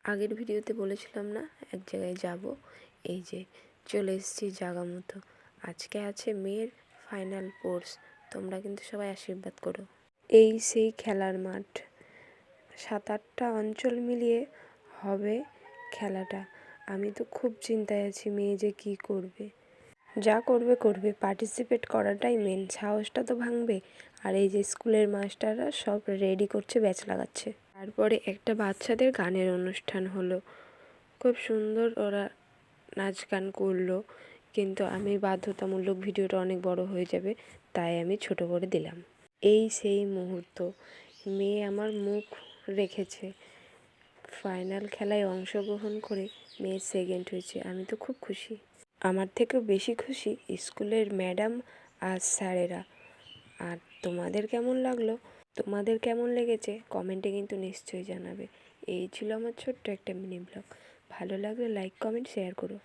আগের ভিডিওতে বলেছিলাম না এক জায়গায় যাব, এই যে চলে এসেছি জায়গা মতো। আজকে আছে মেয়ের ফাইনাল কোর্স, তোমরা কিন্তু সবাই আশীর্বাদ করো। এই সেই খেলার মাঠ, 7-8টা অঞ্চল মিলিয়ে হবে খেলাটা। আমি তো খুব চিন্তায় আছি মেয়ে যে কী করবে। যা করবে করবে, পার্টিসিপেট করাটাই মেন, সাহসটা তো ভাঙবে। আর এই যে স্কুলের মাস্টাররা সব রেডি করছে, ব্যাচ লাগাচ্ছে। তারপরে একটা বাচ্চাদের গানের অনুষ্ঠান হলো, খুব সুন্দর ওরা নাচ গান করলো, কিন্তু আমি বাধ্যতামূলক ভিডিওটা অনেক বড় হয়ে যাবে তাই আমি ছোট করে দিলাম। এই সেই মুহূর্ত, মেয়ে আমার মুখ রেখেছে। ফাইনাল খেলায় অংশগ্রহণ করে মেয়ে সেকেন্ড হয়েছে, আমি তো খুব খুশি। আমার থেকেও বেশি খুশি স্কুলের ম্যাডাম আর স্যারেরা। আর তোমাদের কেমন লাগলো, তোমাদের কেমন লেগেছে কমেন্টে কিন্তু নিশ্চয়ই জানাবে। এই ছিল আমার ছোট্ট একটা মিনি ব্লগ। ভালো লাগলে লাইক কমেন্ট শেয়ার করো।